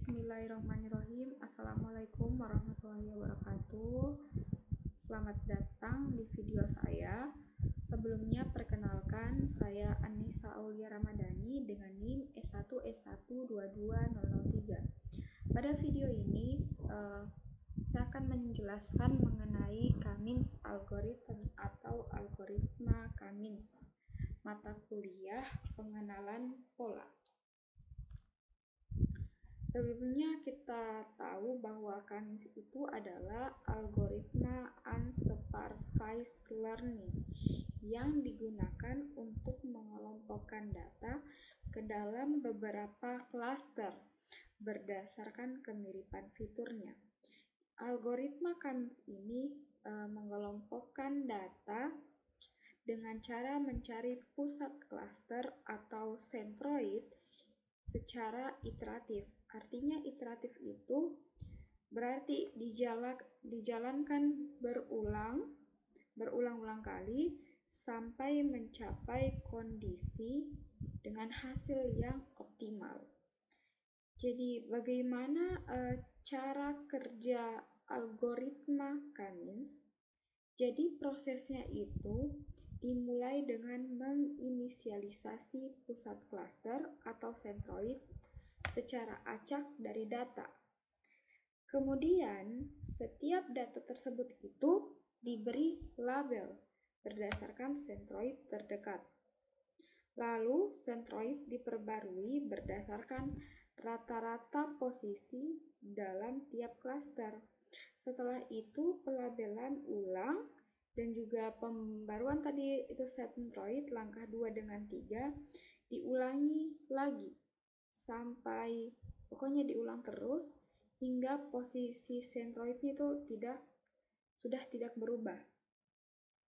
Bismillahirrahmanirrahim. Assalamualaikum warahmatullahi wabarakatuh. Selamat datang di video saya. Sebelumnya perkenalkan, saya Anissa Aulia Ramadhani dengan NIM S1S1220003. Pada video ini saya akan menjelaskan mengenai Cummins algorithm atau algoritma Cummins, mata kuliah pengenalan pola. Sebelumnya kita tahu bahwa Cummins itu adalah algoritma unsupervised learning yang digunakan untuk mengelompokkan data ke dalam beberapa klaster berdasarkan kemiripan fiturnya. Algoritma Cummins ini mengelompokkan data dengan cara mencari pusat klaster atau sentroid secara iteratif. Artinya iteratif itu berarti dijalankan berulang-ulang kali sampai mencapai kondisi dengan hasil yang optimal. Jadi bagaimana cara kerja algoritma Cummins? Jadi prosesnya itu dimulai dengan menginisialisasi pusat klaster atau sentroid secara acak dari data. Kemudian, setiap data tersebut itu diberi label berdasarkan sentroid terdekat. Lalu, sentroid diperbarui berdasarkan rata-rata posisi dalam tiap klaster. Setelah itu, pelabelan ulang dan juga pembaruan tadi itu sentroid langkah 2 dengan 3 diulangi lagi sampai pokoknya diulang terus hingga posisi sentroidnya itu sudah tidak berubah.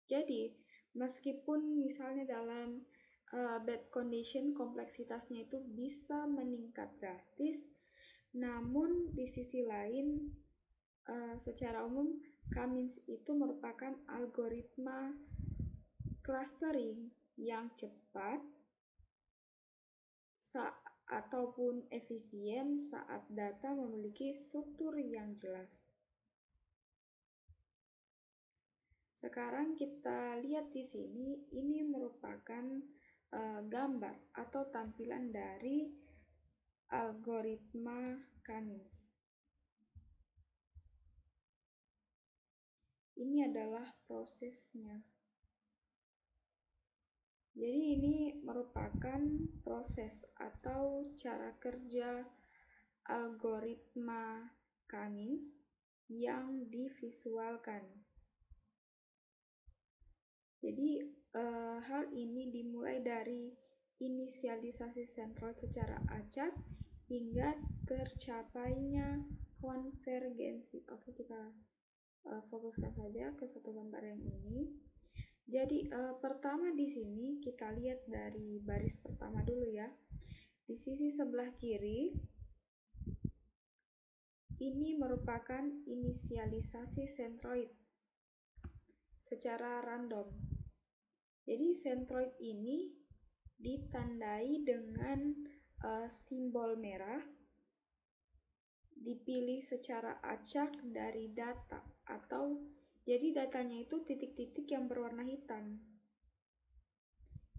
Jadi meskipun misalnya dalam bad condition kompleksitasnya itu bisa meningkat drastis, namun di sisi lain secara umum Cummins itu merupakan algoritma clustering yang cepat ataupun efisien saat data memiliki struktur yang jelas. Sekarang kita lihat di sini, ini merupakan gambar atau tampilan dari algoritma Cummins. Ini adalah prosesnya. Jadi ini merupakan proses atau cara kerja algoritma Cummins yang divisualkan. Jadi hal ini dimulai dari inisialisasi sentroid secara acak hingga tercapainya konvergensi. Oke, kita fokuskan saja ke satu gambar yang ini. Jadi pertama di sini kita lihat dari baris pertama dulu ya. Di sisi sebelah kiri ini merupakan inisialisasi sentroid secara random. Jadi sentroid ini ditandai dengan simbol merah, dipilih secara acak dari data atau jadi datanya itu titik-titik yang berwarna hitam.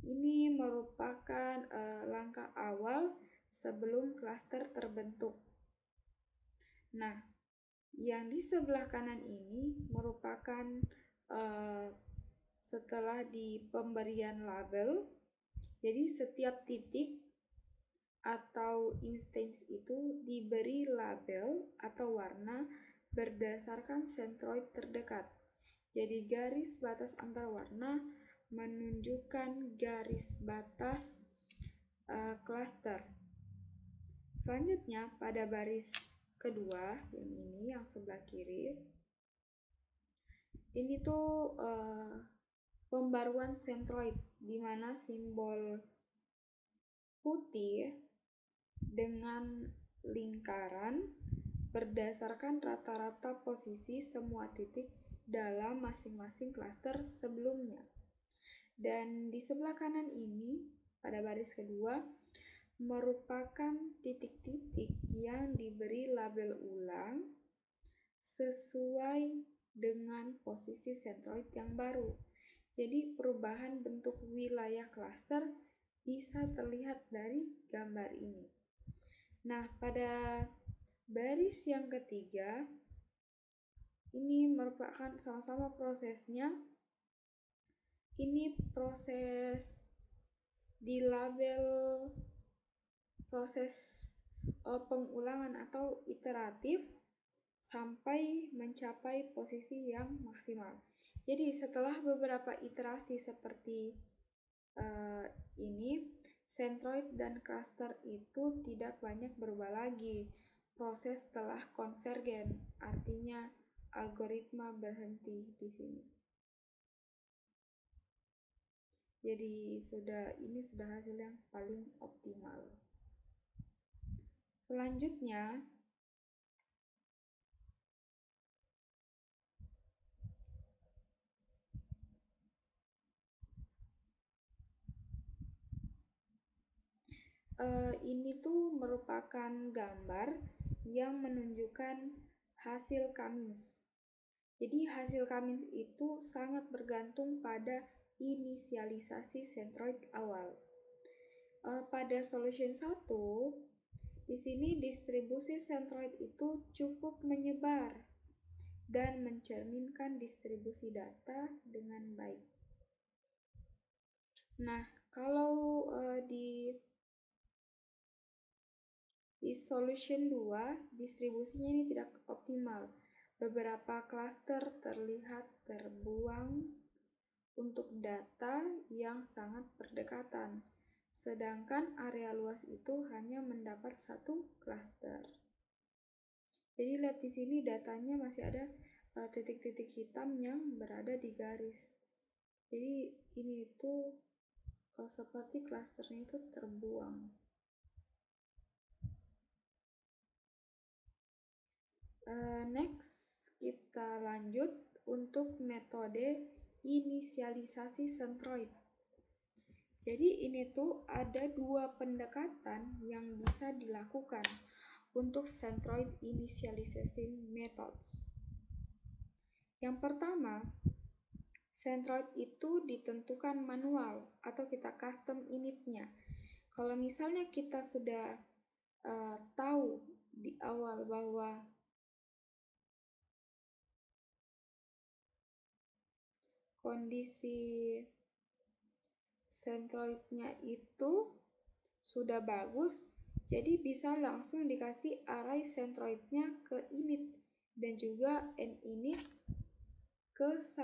Ini merupakan langkah awal sebelum klaster terbentuk. Nah, yang di sebelah kanan ini merupakan setelah di pemberian label. Jadi setiap titik atau instance itu diberi label atau warna berdasarkan sentroid terdekat. Jadi garis batas antar warna menunjukkan garis batas klaster. Selanjutnya pada baris kedua yang ini yang sebelah kiri, ini tuh pembaruan sentroid di mana simbol putih dengan lingkaran berdasarkan rata-rata posisi semua titik dalam masing-masing klaster sebelumnya. Dan di sebelah kanan ini pada baris kedua merupakan titik-titik yang yang diberi label ulang sesuai dengan posisi sentroid yang baru. Jadi perubahan bentuk wilayah klaster bisa terlihat dari gambar ini. Nah, pada baris yang ketiga, ini merupakan sama-sama prosesnya. Ini proses di label proses pengulangan atau iteratif sampai mencapai posisi yang maksimal. Jadi setelah beberapa iterasi seperti ini, sentroid dan cluster itu tidak banyak berubah lagi. Proses telah konvergen, artinya algoritma berhenti di sini. Jadi ini sudah hasil yang paling optimal. Selanjutnya, ini tuh merupakan gambar yang menunjukkan hasil Cummins. Jadi hasil Cummins itu sangat bergantung pada inisialisasi sentroid awal. Pada solution 1, di sini distribusi sentroid itu cukup menyebar dan mencerminkan distribusi data dengan baik. Nah, kalau di solution 2, distribusinya ini tidak optimal. Beberapa klaster terlihat terbuang untuk data yang sangat berdekatan, sedangkan area luas itu hanya mendapat satu klaster. Jadi lihat di sini datanya masih ada titik-titik hitam yang berada di garis. Jadi ini itu seperti klasternya itu terbuang. Next, kita lanjut untuk metode inisialisasi sentroid. Jadi ini tuh ada dua pendekatan yang bisa dilakukan untuk sentroid initialization methods. Yang pertama, sentroid itu ditentukan manual atau kita custom initnya. Kalau misalnya kita sudah tahu di awal bahwa kondisi sentroidnya itu sudah bagus, jadi bisa langsung dikasih array sentroidnya ke init dan juga ninit ke 1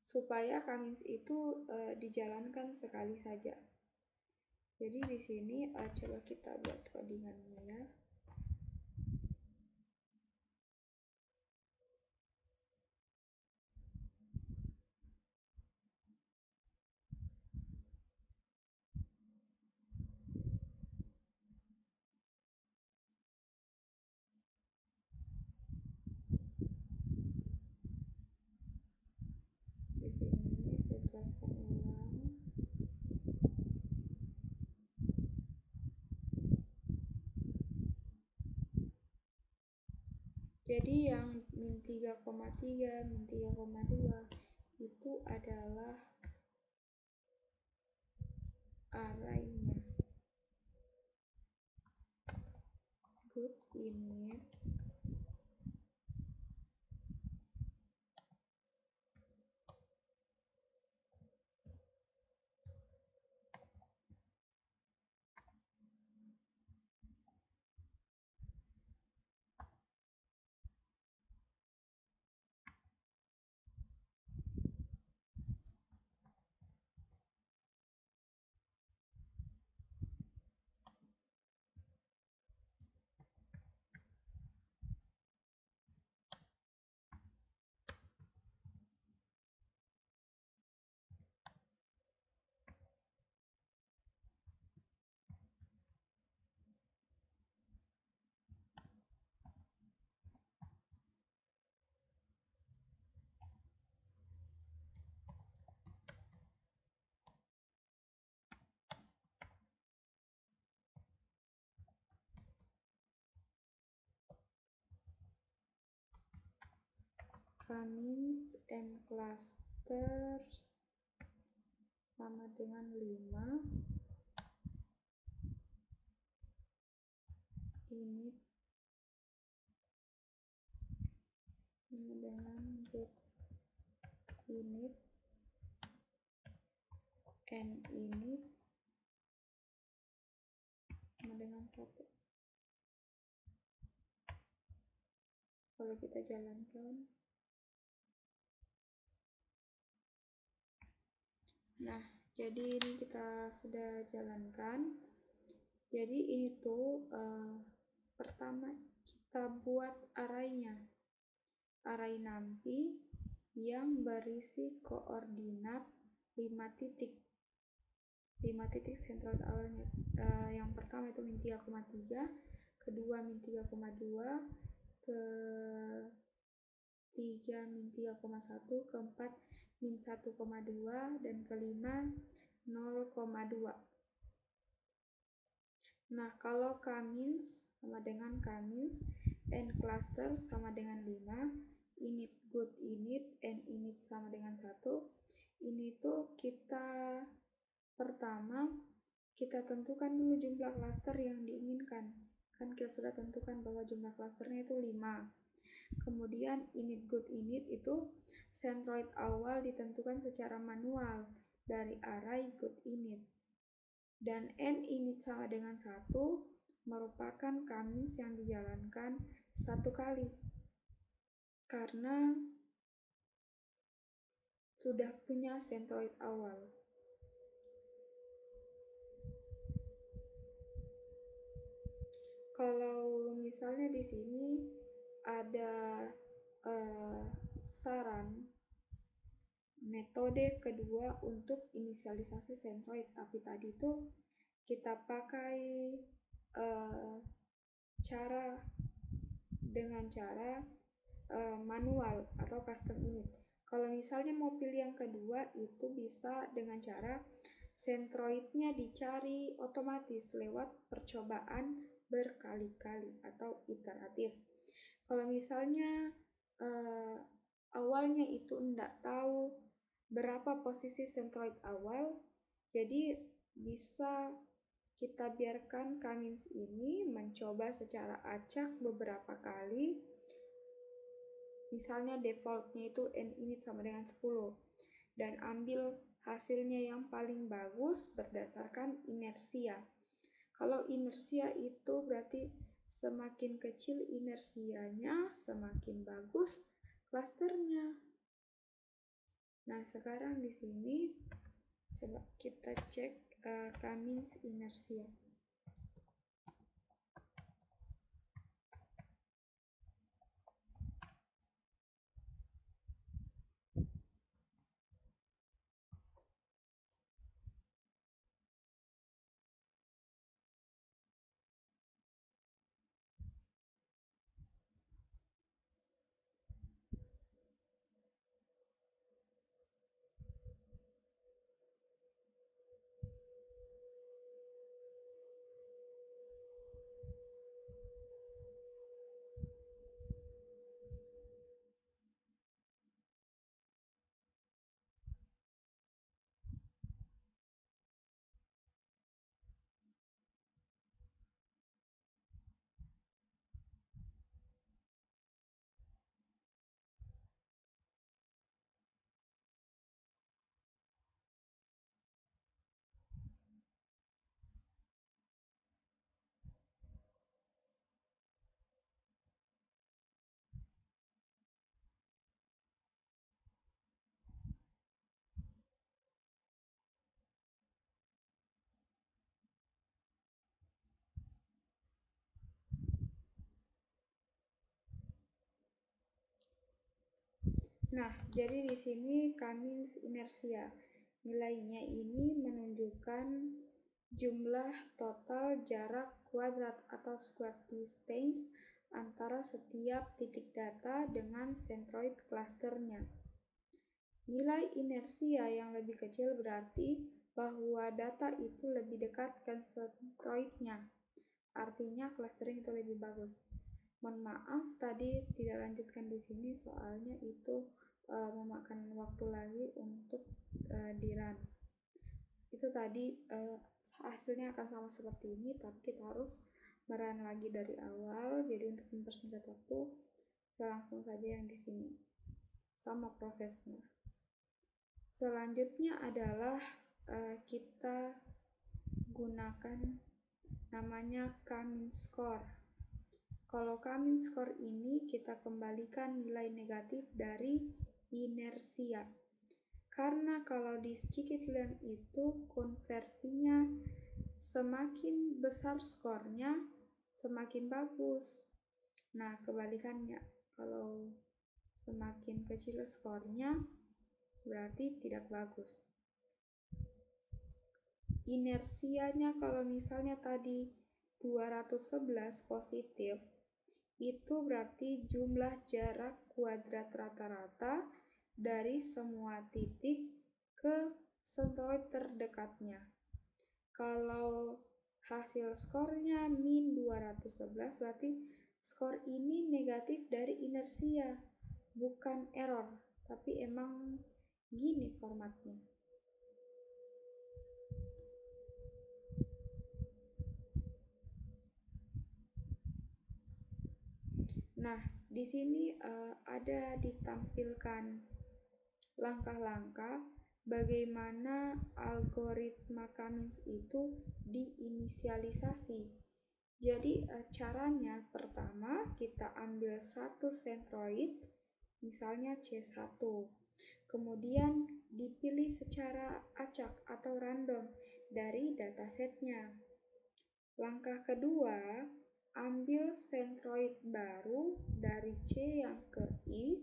supaya Cummins itu dijalankan sekali saja. Jadi di sini coba kita buat codingannya ya. Di sini saya jelaskan ulang. Jadi yang min 3,3, min 3,2 itu adalah arraynya. Good init Kamiన్స్ and clusters sama dengan 5. Ini sama dengan get init and init sama dengan 1. Kalau kita jalankan, nah jadi ini kita sudah jalankan. Jadi ini tuh pertama kita buat arraynya, array numpy yang berisi koordinat 5 titik. 5 titik sentral awalnya. Yang pertama itu min 3,3, kedua min 3,2, ketiga min 3,1, keempat min 1,2, dan kelima 0,2. Nah, kalau Kamiన్స్ sama dengan Kamiన్స్ and cluster sama dengan 5, init good init and init sama dengan 1. Ini tuh kita pertama kita tentukan dulu jumlah cluster yang diinginkan. Kan kita sudah tentukan bahwa jumlah clusternya itu 5. Kemudian init good init itu centroid awal ditentukan secara manual dari array good init. Dan n init sama dengan 1 merupakan Kamiన్స్ yang dijalankan 1 kali. Karena sudah punya centroid awal. Kalau misalnya di sini ada saran metode kedua untuk inisialisasi centroid, tapi tadi itu kita pakai dengan cara manual atau custom init. Kalau misalnya mau pilih yang kedua, itu bisa dengan cara centroidnya dicari otomatis lewat percobaan berkali-kali atau iteratif. Kalau misalnya awalnya itu enggak tahu berapa posisi centroid awal, jadi bisa kita biarkan Kamiన్స్ ini mencoba secara acak beberapa kali. Misalnya defaultnya itu n init sama dengan 10, dan ambil hasilnya yang paling bagus berdasarkan inersia. Kalau inersia itu berarti semakin kecil inersianya, semakin bagus klasternya. Nah, sekarang di sini coba kita cek Kamiన్స్ inersia. Nah, jadi di sini Kamiన్స్ inersia. Nilainya ini menunjukkan jumlah total jarak kuadrat atau square distance antara setiap titik data dengan centroid clusternya. Nilai inersia yang lebih kecil berarti bahwa data itu lebih dekat ke centroidnya. Artinya clustering itu lebih bagus. Mohon maaf tadi tidak lanjutkan di sini soalnya itu memakan waktu lagi untuk di run. Itu tadi hasilnya akan sama seperti ini, tapi kita harus merun lagi dari awal. Jadi untuk mempersingkat waktu, saya langsung saja yang di sini. Sama prosesnya. Selanjutnya adalah kita gunakan namanya K-mean score. Kalau K-mean score ini kita kembalikan nilai negatif dari inersia. Karena kalau di Skikit-Learn itu konversinya semakin besar skornya semakin bagus. Nah, kebalikannya, kalau semakin kecil skornya berarti tidak bagus. Inersianya kalau misalnya tadi 211 positif, itu berarti jumlah jarak kuadrat rata-rata dari semua titik ke sentroid terdekatnya. Kalau hasil skornya min 211, berarti skor ini negatif dari inersia, bukan error, tapi emang gini formatnya. Nah, di sini ada ditampilkan langkah-langkah bagaimana algoritma K-means itu diinisialisasi. Jadi caranya pertama kita ambil satu sentroid, misalnya C1. Kemudian dipilih secara acak atau random dari datasetnya. Langkah kedua, ambil sentroid baru dari C yang ke I.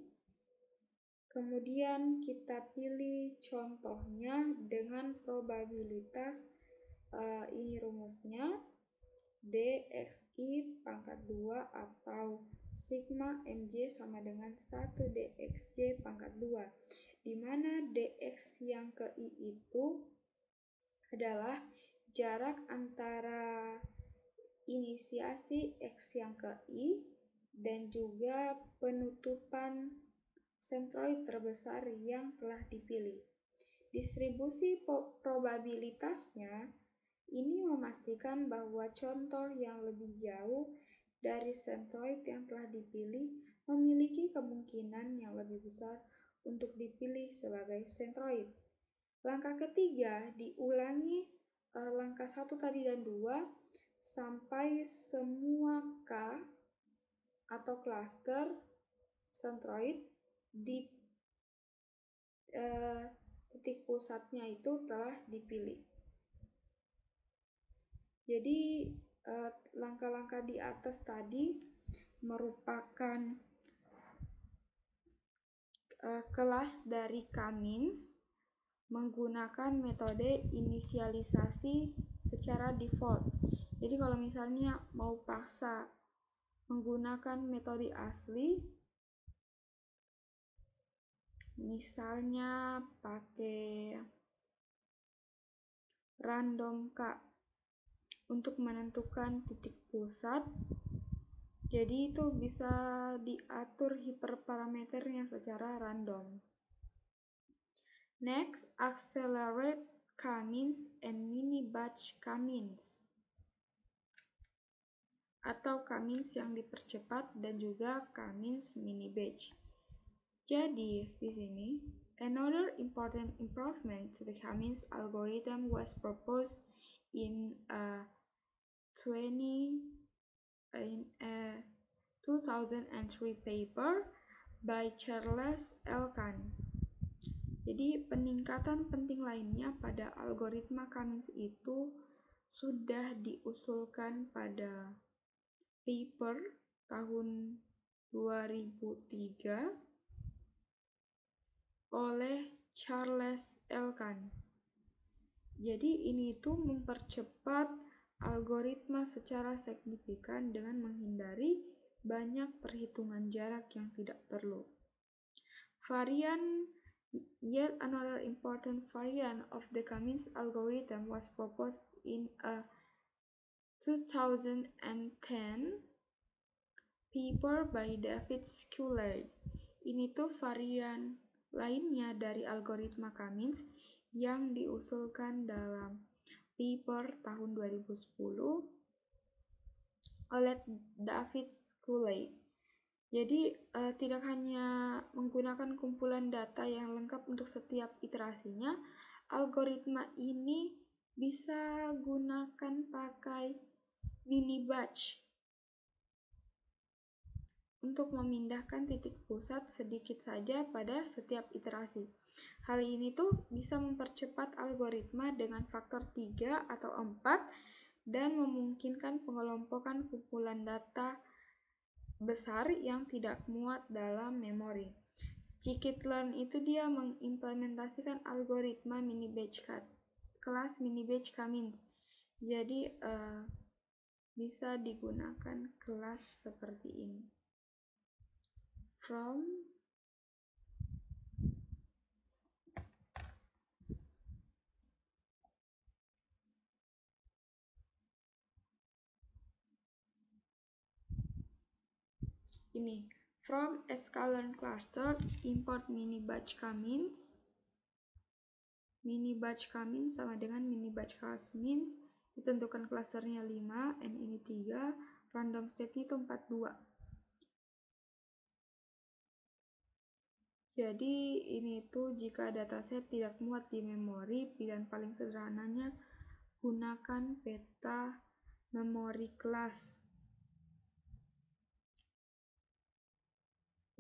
Kemudian kita pilih contohnya dengan probabilitas ini rumusnya DXI pangkat 2 atau sigma MJ sama dengan 1 DXJ pangkat 2, di mana DX yang ke I itu adalah jarak antara inisiasi X yang ke I dan juga penutupan sentroid terbesar yang telah dipilih. Distribusi probabilitasnya ini memastikan bahwa contoh yang lebih jauh dari sentroid yang telah dipilih memiliki kemungkinan yang lebih besar untuk dipilih sebagai sentroid. Langkah ketiga diulangi langkah 1 tadi dan 2 sampai semua K atau cluster sentroid di titik pusatnya itu telah dipilih. Jadi langkah-langkah di atas tadi merupakan kelas dari K-means menggunakan metode inisialisasi secara default. Jadi kalau misalnya mau paksa menggunakan metode asli, misalnya pakai random K untuk menentukan titik pusat, jadi itu bisa diatur hiperparameternya secara random. Next, accelerate K-means and mini-batch K-means atau K-means yang dipercepat dan juga K-means mini-batch. Jadi, di sini, another important improvement to the K-means algorithm was proposed in a 2003 paper by Charles Elkan. Jadi peningkatan penting lainnya pada algoritma K-means itu sudah diusulkan pada paper tahun 2003 oleh Charles Elkan. Jadi ini tuh mempercepat algoritma secara signifikan dengan menghindari banyak perhitungan jarak yang tidak perlu. Yet another important variant of the K-means algorithm was proposed in a 2010 paper by David Scullard. Ini tuh varian lainnya dari algoritma Cummins yang diusulkan dalam paper tahun 2010 oleh David Scully. Jadi tidak hanya menggunakan kumpulan data yang lengkap untuk setiap iterasinya, algoritma ini bisa gunakan pakai mini batch untuk memindahkan titik pusat sedikit saja pada setiap iterasi. Hal ini tuh bisa mempercepat algoritma dengan faktor 3 atau 4 dan memungkinkan pengelompokan kumpulan data besar yang tidak muat dalam memori. Scikit-learn itu dia mengimplementasikan algoritma mini batch kelas mini batch Cummins. Jadi bisa digunakan kelas seperti ini. From ini, from sklearn cluster, import mini batch Cummins. Mini batch Cummins sama dengan mini batch Cummins, ditentukan klasternya 5, n ini 3, random state-nya itu 42. Jadi ini tuh jika dataset tidak muat di memori, pilihan paling sederhananya gunakan peta memori class.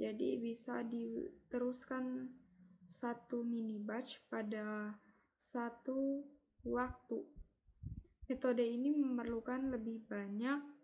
Jadi bisa diteruskan satu mini batch pada satu waktu. Metode ini memerlukan lebih banyak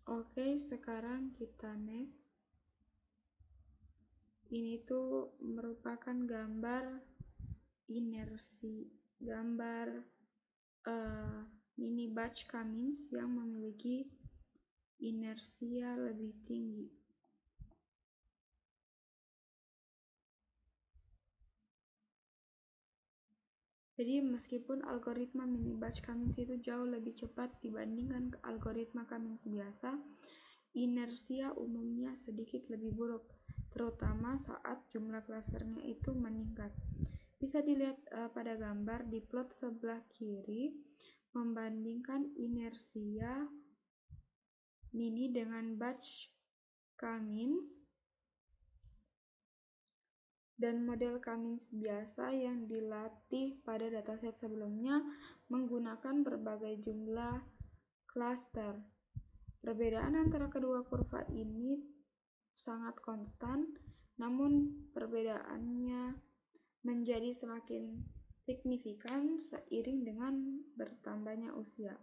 Oke, sekarang kita next. Ini tuh merupakan gambar inersi, gambar mini batch Cummins yang memiliki inersia lebih tinggi. Jadi meskipun algoritma mini batch Cummins itu jauh lebih cepat dibandingkan algoritma Cummins biasa, inersia umumnya sedikit lebih buruk, terutama saat jumlah klasternya itu meningkat. Bisa dilihat pada gambar di plot sebelah kiri, membandingkan inersia mini dengan batch Cummins dan model Cummins biasa yang dilatih pada dataset sebelumnya menggunakan berbagai jumlah klaster. Perbedaan antara kedua kurva ini sangat konstan, namun perbedaannya menjadi semakin signifikan seiring dengan bertambahnya usia.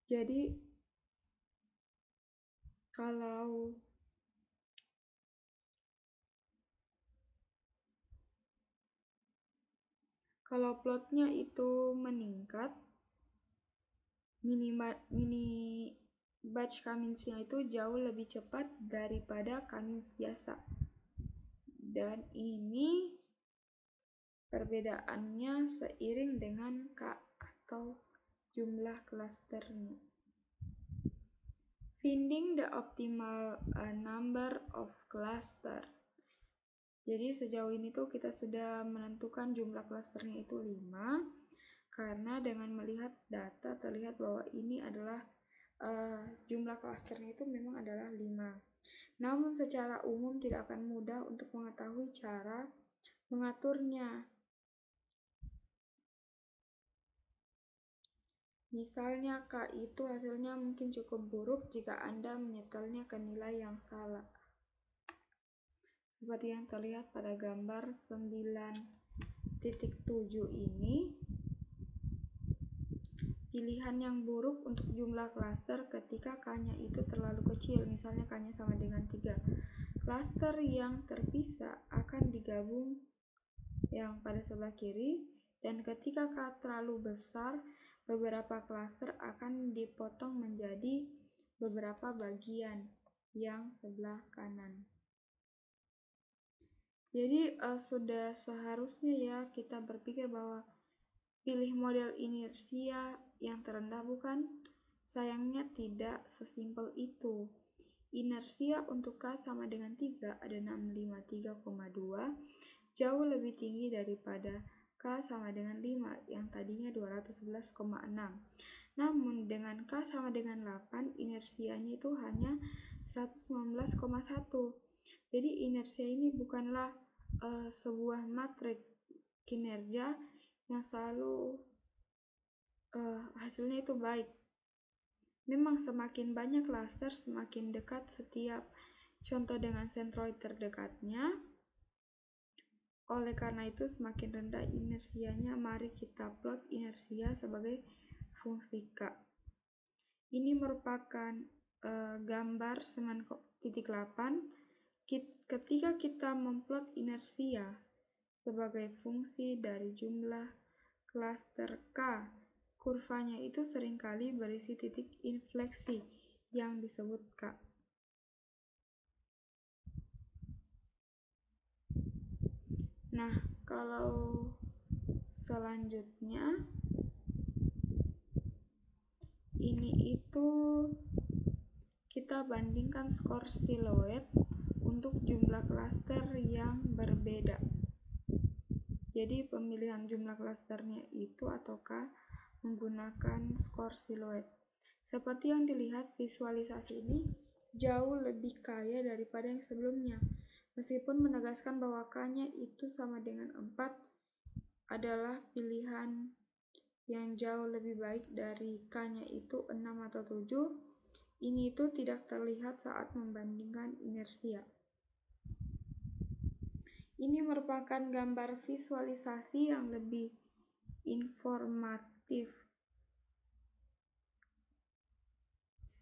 Jadi kalau plotnya itu meningkat, mini batch Cummins-nya itu jauh lebih cepat daripada Cummins biasa. Dan ini perbedaannya seiring dengan K atau jumlah klasternya. Finding the optimal number of cluster. Jadi sejauh ini tuh kita sudah menentukan jumlah klasternya itu 5, karena dengan melihat data terlihat bahwa ini adalah jumlah klasternya itu memang adalah 5. Namun secara umum tidak akan mudah untuk mengetahui cara mengaturnya. Misalnya K itu hasilnya mungkin cukup buruk jika Anda menyetelnya ke nilai yang salah. Seperti yang terlihat pada gambar 9.7 ini. pilihan yang buruk untuk jumlah klaster ketika K-nya itu terlalu kecil, misalnya K-nya sama dengan 3. Klaster yang terpisah akan digabung yang pada sebelah kiri, dan ketika K terlalu besar, beberapa klaster akan dipotong menjadi beberapa bagian yang sebelah kanan. Jadi sudah seharusnya ya kita berpikir bahwa pilih model inersia yang terendah, bukan? Sayangnya tidak sesimpel itu. Inersia untuk K sama dengan 3 ada 653,2, jauh lebih tinggi daripada K sama dengan 5 yang tadinya 211,6. Namun dengan K sama dengan 8, inersianya itu hanya 119,1. Jadi inersia ini bukanlah sebuah matrik kinerja yang selalu hasilnya itu baik. Memang semakin banyak klaster, semakin dekat setiap contoh dengan sentroid terdekatnya. Oleh karena itu semakin rendah inersianya. Mari kita plot inersia sebagai fungsi K. Ini merupakan gambar 9.8. Ketika kita memplot inersia sebagai fungsi dari jumlah klaster K, kurvanya itu seringkali berisi titik infleksi yang disebut K. Nah, kalau selanjutnya ini itu kita bandingkan skor siluet untuk jumlah klaster yang berbeda. Jadi pemilihan jumlah klasternya itu atau K menggunakan skor siluet. Seperti yang dilihat, visualisasi ini jauh lebih kaya daripada yang sebelumnya. Meskipun menegaskan bahwa K-nya itu sama dengan 4 adalah pilihan yang jauh lebih baik dari K-nya itu 6 atau 7, ini itu tidak terlihat saat membandingkan inersia. Ini merupakan gambar visualisasi yang lebih informatif,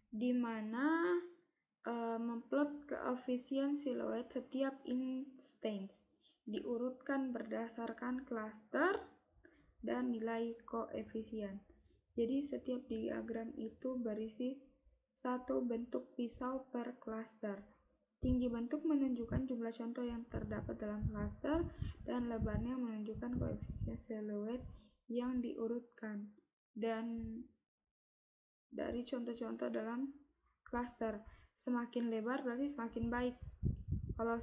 di mana memplot keefisien siluet setiap instance diurutkan berdasarkan klaster dan nilai koefisien. Jadi setiap diagram itu berisi satu bentuk pisau per klaster. Tinggi bentuk menunjukkan jumlah contoh yang terdapat dalam klaster, dan lebarnya menunjukkan koefisien siluet yang diurutkan dan dari contoh-contoh dalam klaster. Semakin lebar berarti semakin baik. Kalau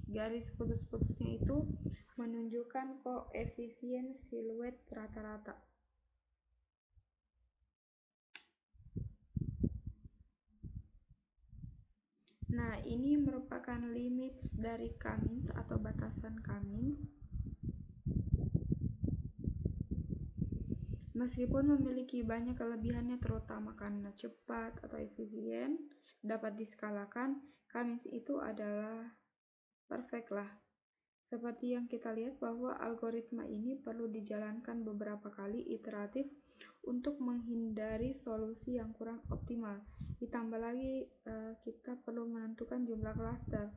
garis putus-putusnya itu menunjukkan koefisien siluet rata-rata. Nah, ini merupakan limits dari Cummins atau batasan Cummins. Meskipun memiliki banyak kelebihannya, terutama karena cepat atau efisien, dapat diskalakan, Cummins itu adalah perfect lah. Seperti yang kita lihat bahwa algoritma ini perlu dijalankan beberapa kali iteratif untuk menghindari solusi yang kurang optimal. Ditambah lagi kita perlu menentukan jumlah klaster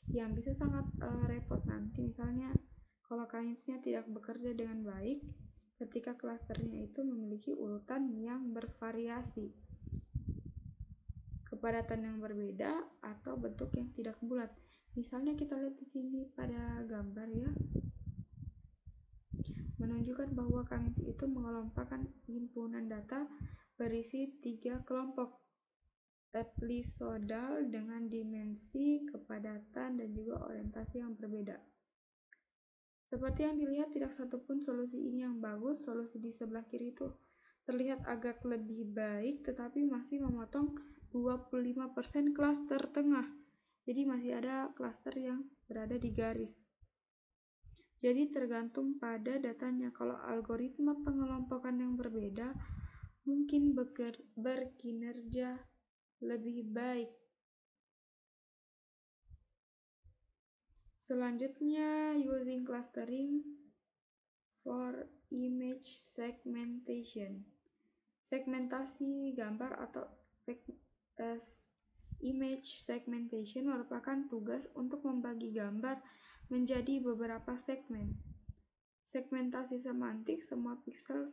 yang bisa sangat repot nanti. Misalnya kalau Cummins-nya tidak bekerja dengan baik ketika klasternya itu memiliki urutan yang bervariasi, kepadatan yang berbeda, atau bentuk yang tidak bulat. Misalnya kita lihat di sini pada gambar ya, menunjukkan bahwa Cummins itu mengelompokkan himpunan data berisi 3 kelompok episodal dengan dimensi, kepadatan, dan juga orientasi yang berbeda. Seperti yang dilihat, tidak satupun solusi ini yang bagus. Solusi di sebelah kiri itu terlihat agak lebih baik, tetapi masih memotong 25% klaster tengah. Jadi masih ada klaster yang berada di garis. Jadi tergantung pada datanya. Kalau algoritma pengelompokan yang berbeda mungkin berkinerja lebih baik. Selanjutnya, using clustering for image segmentation. Segmentasi gambar atau image segmentation merupakan tugas untuk membagi gambar menjadi beberapa segmen. Segmentasi semantik, semua pixel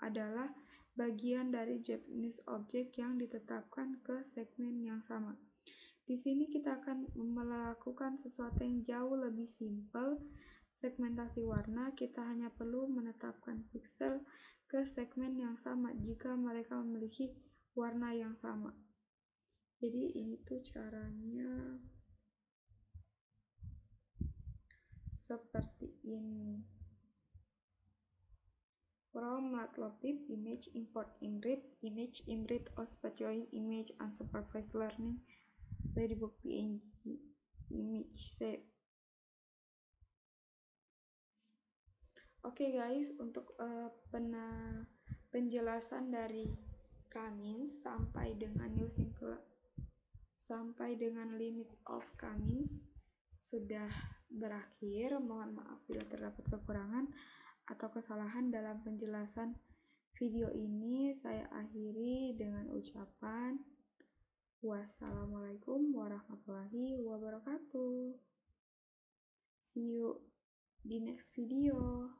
adalah bagian dari jenis objek yang ditetapkan ke segmen yang sama. Di sini kita akan melakukan sesuatu yang jauh lebih simpel. Segmentasi warna, kita hanya perlu menetapkan pixel ke segmen yang sama jika mereka memiliki warna yang sama. Jadi ini tuh caranya seperti ini. From Matplotlib, image import image or spatial image unsupervised learning, Ladybug PNG, image shape. Oke guys, untuk penjelasan dari Kamins sampai dengan limits of Kamins sudah berakhir. Mohon maaf bila terdapat kekurangan atau kesalahan dalam penjelasan video ini. Saya akhiri dengan ucapan wassalamualaikum warahmatullahi wabarakatuh. See you di next video.